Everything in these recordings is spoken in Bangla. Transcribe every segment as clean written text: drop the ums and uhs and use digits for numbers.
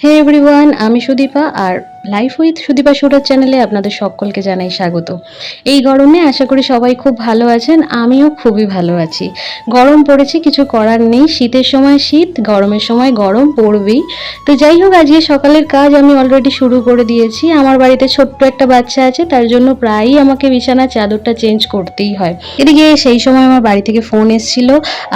হে এভরিওয়ান, আমি সুদীপা আর লাইফ উইথ সুদীপা শুটার চ্যানেলে আপনাদের সকলকে জানাই স্বাগত। এই গরমে আশা করি সবাই খুব ভালো আছেন, আমিও খুবই ভালো আছি। গরম পড়েছে, কিছু করার নেই, শীতের সময় শীত, গরমের সময় গরম পড়বেই। তো যাই হোক, আজকে সকালের কাজ আমি অলরেডি শুরু করে দিয়েছি। আমার বাড়িতে ছোট্ট একটা বাচ্চা আছে, তার জন্য প্রায়ই আমাকে বিছানার চাদরটা চেঞ্জ করতেই হয়। এদিকে সেই সময় আমার বাড়ি থেকে ফোন এসেছিল,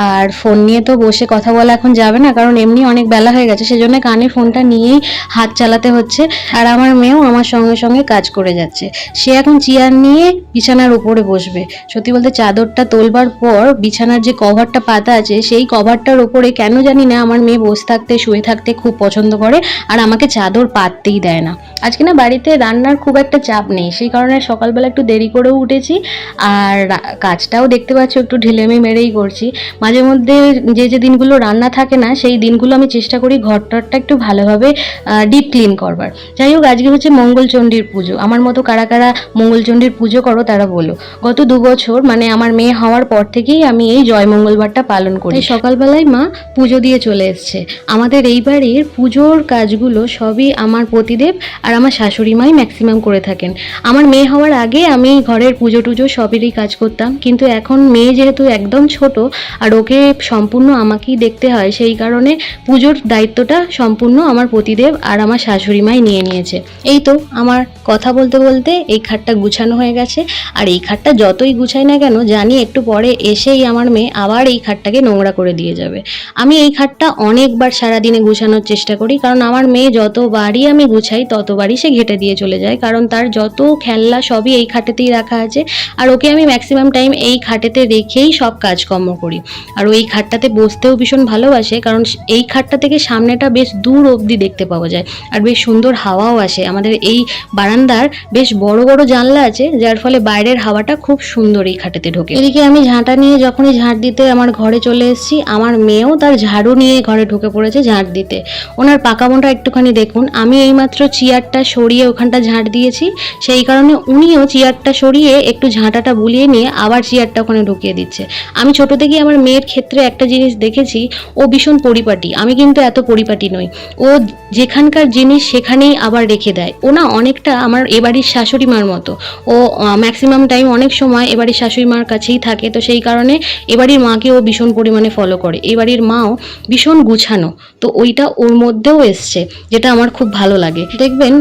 আর ফোন নিয়ে তো বসে কথা বলা এখন যাবে না, কারণ এমনি অনেক বেলা হয়ে গেছে, সেজন্য কানে ফোনটা নিয়েই হাত চালাতে হচ্ছে। আর আমার মেয়েও আমার সঙ্গে সঙ্গে কাজ করে যাচ্ছে। সে এখন চেয়ার নিয়ে বিছানার উপরে বসবে। সত্যি বলতে চাদরটা তোলবার পর বিছানার যে কভারটা পাতা আছে, সেই কভারটার ওপরে কেন জানি না আমার মেয়ে বসে থাকতে শুয়ে থাকতে খুব পছন্দ করে, আর আমাকে চাদর পাততেই দেয় না। আজকে না বাড়িতে রান্নার খুব একটা চাপ নেই, সেই কারণে সকালবেলা একটু দেরি করেও উঠেছি, আর কাজটাও দেখতে পাচ্ছ একটু ঢিলেমি মেরেই করছি। মাঝে মধ্যে যে দিনগুলো রান্না থাকে না, সেই দিনগুলো আমি চেষ্টা করি ঘরটরটা একটু ভালোভাবে ডিপ ক্লিন করবার। যাই হোক, আজকে হচ্ছে মঙ্গলচণ্ডীর পুজো। আমার মতো কারা কারা মঙ্গলচণ্ডীর পুজো করো তারা বলো। গত 2 বছর মানে আমার মেয়ে হওয়ার পর থেকেই আমি এই জয় মঙ্গলবারটা পালন করি। সকালবেলায় মা পুজো দিয়ে চলে এসছে। আমাদের এই বাড়ির পুজোর কাজগুলো সবই আমার পতিদেব আর আমার শাশুড়ি মাই ম্যাক্সিমাম করে থাকেন। আমার মেয়ে হওয়ার আগে আমি ঘরের পুজো টুজো সবেরই কাজ করতাম, কিন্তু এখন মেয়ে যেহেতু একদম ছোট আর ওকে সম্পূর্ণ আমাকেই দেখতে হয়, সেই কারণে পুজোর দায়িত্বটা সম্পূর্ণ আমার পতিদেব আর আমার শাশুড়ি মাই নিয়ে নিয়েছে। এই তো আমার কথা বলতে বলতে এই খাটটা গুছানো হয়ে গেছে। আর এই খাটটা যতই গুছাই না কেন, জানি একটু পরে এসেই আমার মেয়ে আবার এই খাটটাকে নোংরা করে দিয়ে যাবে। আমি এই খাটটা অনেকবার সারাদিনে গুছানোর চেষ্টা করি, কারণ আমার মেয়ে যতবারই আমি গুছাই ততবারই সে ঘেটে দিয়ে চলে যায়, কারণ তার যত খেলনা সবই এই খাটেতেই রাখা আছে। আর ওকে আমি ম্যাক্সিমাম টাইম এই খাটেতে রেখেই সব কাজকর্ম করি। আর ওই খাটটাতে বসতেও ভীষণ ভালোবাসে, কারণ এই খাটটা থেকে সামনেটা বেশ দূর অবধি দেখতে পাওয়া যায়, আর বেশ সুন্দর হাওয়াও আসে। আমাদের এই বারান্দার বেশ বড় বড় জানলা আছে, যার ফলে বাইরের হাওয়াটা খুব সুন্দর এই খাটেতে ঢোকে। এদিকে আমি ঝাঁটা নিয়ে যখনই ঝাঁট দিতে আমার ঘরে চলে এসেছি, আমার মেয়েও তার ঝাড়ু নিয়ে ঘরে ঢুকে পড়েছে ঝাঁট দিতে। ওনার পাকামোটা একটুখানি দেখুন। আমি এইমাত্র চেয়ারটা সরিয়ে ওখানটা ঝাঁট দিয়েছি, সেই কারণে উনিও চেয়ারটা সরিয়ে একটু ঝাঁটাটা বুলিয়ে নিয়ে আবার চেয়ারটা ওখানে ঢুকিয়ে দিচ্ছে। আমি ছোট থেকেই আমার মেয়ের ক্ষেত্রে একটা জিনিস দেখেছি, ও ভীষণ পরিপাটি। আমি কিন্তু এত পরিপাটি নই। ও যেখানকার জিনিস সেখানেই আবার রেখে দেয়। ও না অনেকটা আমার এবাড়ির শাশুড়ি মার মতো। ও ম্যাক্সিমাম টাইম অনেক সময় এবাড়ির শাশুড়ি মার কাছেই থাকে, তো সেই কারণে এবাড়ির মাকে ও ভীষণ পরিমাণে ফলো করে। এবাড়ির মাও ভীষণ গুছানো, তো ওইটা ওর মধ্যেও এসছে, যেটা আমার খুব ভালো লাগে। দেখবেন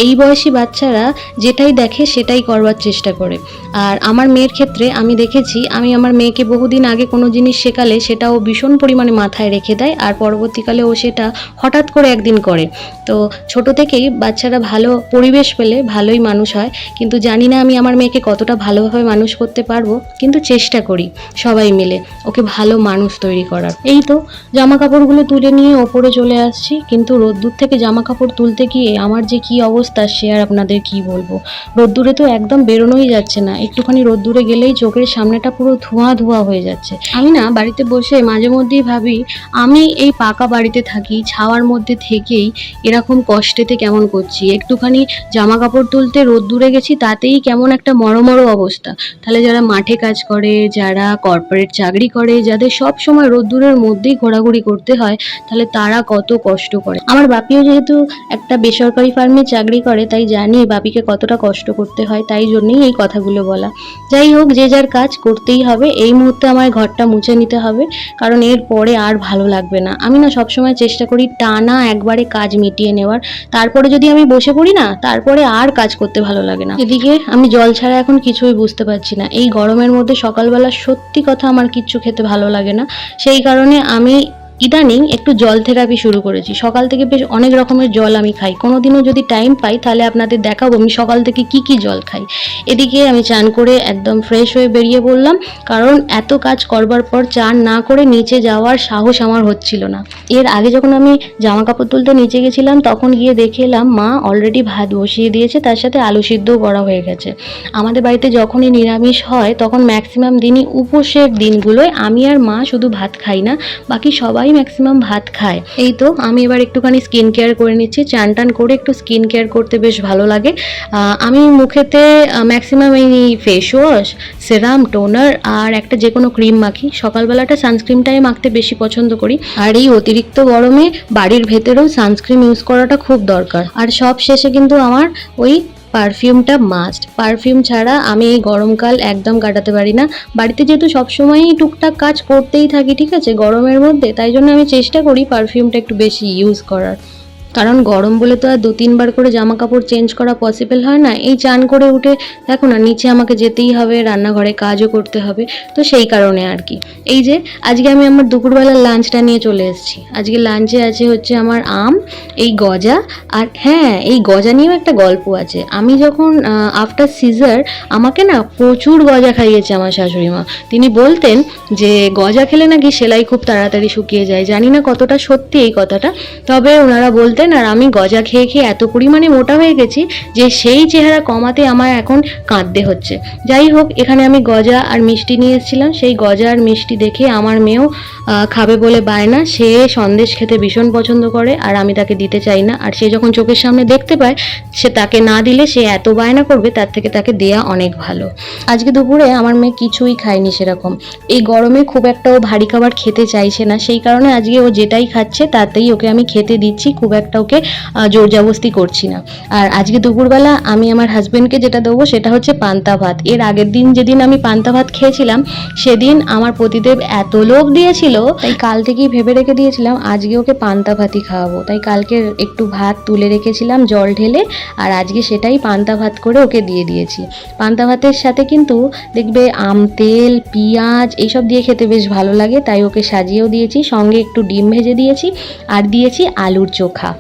এই বয়সী বাচ্চারা যেটাই দেখে সেটাই করবার চেষ্টা করে। আর আমার মেয়ের ক্ষেত্রে আমি দেখেছি, আমি আমার মেয়েকে বহুদিন আগে কোনো জিনিস শেখালে সেটা ও ভীষণ পরিমাণে মাথায় রেখে দেয়, আর পরবর্তীকালে ও সেটা হঠাৎ করে একদিন করে। তো ছোট থেকেই বাচ্চারা ভালো পরিবেশ পেলে ভালোই মানুষ হয়, কিন্তু জানি না আমি আমার মেয়েকে কতটা ভালোভাবে মানুষ করতে পারবো, কিন্তু চেষ্টা করি সবাই মিলে ওকে ভালো মানুষ তৈরি করার। এই তো জামা কাপড়গুলো তুলে নিয়ে ওপরে চলে আসছি, কিন্তু রোদ্দুর থেকে জামা কাপড় তুলতে গিয়ে আমার যে কি অবস্থা সে আর আপনাদের কি বলবো। রোদ্দুরে তো একদম বেরোনোই যাচ্ছে না, একটুখানি রোদ্দুরে গেলেই চোখের সামনেটা পুরো ধোঁয়া ধোঁয়া হয়ে যাচ্ছে। আমি না বাড়িতে বসে মাঝে মধ্যেই ভাবি, আমি এই পাকা বাড়িতে থাকি, ছাওয়ার মধ্যে থেকেই এরকম কষ্টেতে কেমন করছি। একটুখানি জামা কাপড় তুলতে রোদ্দুরে গেছি, তাতেই কেমন একটা মরমর অবস্থা। তাহলে যারা মাঠে কাজ করে, যারা কর্পোরেট চাকরি করে, যাদের সব সময় রোদ্দুরের মধ্যেই ঘোরাঘুরি করতে হয়, তাহলে তারা কত কষ্ট করে। আমার বাপিও যেহেতু একটা বেসরকারি ফার্মে চাকরি করে, তাই জানি বাপিকে কতটা কষ্ট করতে হয়, তাই জন্যই এই কথাগুলো বলা। যাই হোক, যে যার কাজ করতেই হবে। এই মুহূর্তে আমার ঘরটা মুছে নিতে হবে, কারণ এর পরে আর ভালো লাগবে না। আমি না সবসময় চেষ্টা করি টানা একবারে কাজ মিটিয়ে নেওয়ার, তারপরে যদি আমি বসে পড়ি না, তারপরে আর কাজ করতে ভালো লাগে না। এদিকে আমি জল ছাড়া এখন কিছুই বুঝতে পারছি না। এই গরমের মধ্যে সকালবেলা সত্যি কথা আমার কিচ্ছু খেতে ভালো লাগে না, সেই কারণে আমি ইদানিং একটু জল থেরাপি শুরু করেছি। সকাল থেকে বেশ অনেক রকমের জল আমি খাই, কোনোদিনও যদি টাইম পাই তাহলে আপনাদের দেখাবো আমি সকাল থেকে কি কি জল খাই। এদিকে আমি চান করে একদম ফ্রেশ হয়ে বেরিয়ে পড়লাম, কারণ এত কাজ করবার পর চান না করে নিচে যাওয়ার সাহস আমার হচ্ছিল না। এর আগে যখন আমি জামা কাপড় তুলতে নিচে গেছিলাম, তখন গিয়ে দেখে এলাম মা অলরেডি ভাত বসিয়ে দিয়েছে, তার সাথে আলু সিদ্ধও করা হয়ে গেছে। আমাদের বাড়িতে যখনই নিরামিষ হয় তখন ম্যাক্সিমাম দিনই উপোসের দিনগুলোয় আমি আর মা শুধু ভাত খাই না, বাকি সবাই সবাই ম্যাক্সিমাম ভাত খায়। এই তো আমি এবার একটুখানি স্কিন কেয়ার করে নিচ্ছি, চান টান করে একটু স্কিন কেয়ার করতে বেশ ভালো লাগে। আমি মুখেতে ম্যাক্সিমাম এই ফেস ওয়াশ, সেরাম, টোনার আর একটা যে কোনো ক্রিম মাখি। সকালবেলাটা সানস্ক্রিমটাই মাখতে বেশি পছন্দ করি। আর এই অতিরিক্ত গরমে বাড়ির ভেতরেও সানস্ক্রিন ইউজ করাটা খুব দরকার। আর সব শেষে কিন্তু আমার ওই পারফিউমটা মাস্ট। পারফিউম ছাড়া আমি এই গরমকাল একদম কাটাতে পারি না। বাড়িতে যেহেতু সবসময়ই টুকটাক কাজ করতেই থাকি, ঠিক আছে, গরমের মধ্যে, তাই জন্য আমি চেষ্টা করি পারফিউমটা একটু বেশি ইউজ করার। কারণ গরম বলে তো আর 2-3 বার করে জামা কাপড় চেঞ্জ করা পসিবল হয় না। এই চান করে উঠে দেখো না, নিচে আমাকে যেতেই হবে, রান্নাঘরে কাজও করতে হবে, তো সেই কারণে আর কি। এই যে আজকে আমি আমার দুপুরবেলার লাঞ্চটা নিয়ে চলে এসেছি। আজকে লাঞ্চে আছে হচ্ছে আমার আম, এই গজা, আর হ্যাঁ, এই গজা নিয়েও একটা গল্প আছে। আমি যখন আফটার সিজার আমাকে না প্রচুর গজা খাইয়েছে আমার শাশুড়ি মা। তিনি বলতেন যে গজা খেলে নাকি সেলাই খুব তাড়াতাড়ি শুকিয়ে যায়। জানি না কতটা সত্যি এই কথাটা, তবে ওনারা বলতেন। আর আমি গজা খেয়ে খেয়ে এত পরিমাণে মোটা হয়ে গেছি যে সেই চেহারা কমাতে আমার এখন কাঁদতে হচ্ছে। যাই হোক, এখানে আমি গজা আর মিষ্টি নিয়ে এসেছিলাম। সেই গজা আর মিষ্টি দেখে আমার মেয়েও খাবে বলে বায়না। সে সন্দেশ খেতে ভীষণ পছন্দ করে আর আমি তাকে দিতে চাই না। আর সে যখন চোখের সামনে দেখতে পায় সে তাকে না দিলে সে এত বায়না করবে, তার থেকে তাকে দেয়া অনেক ভালো। আজকে দুপুরে আমার মেয়ে কিছুই খায়নি সেরকম। এই গরমে খুব একটা ও ভারী খাবার খেতে চাইছে না, সেই কারণে আজকে ও যেটাই খাচ্ছে তাতেই ওকে আমি খেতে দিচ্ছি, খুব একটা ওকে জোর জবরদস্তি করছি না। আর আজকে দুপুরবেলা আমি আমার হাজবেন্ডকে যেটা দেবো সেটা হচ্ছে পান্তা ভাত। এর আগের দিন যেদিন আমি পান্তা ভাত খেয়েছিলাম সেদিন আমার পতিদেব এত লোভ দিয়েছিল, তাই কাল থেকেই ভেবে রেখে দিয়েছিলাম আজকে ওকে পান্তা ভাতই খাওয়াবো। তাই কালকে একটু ভাত তুলে রেখেছিলাম জল ঢেলে, আর আজকে সেটাই পান্তা ভাত করে ওকে দিয়ে দিয়েছি। পান্তা ভাতের সাথে কিন্তু দেখবে আম তেল, পেঁয়াজ এইসব দিয়ে খেতে বেশ ভালো লাগে, তাই ওকে সাজিয়েও দিয়েছি। সঙ্গে একটু ডিম ভেজে দিয়েছি আর দিয়েছি আলুর চোখা।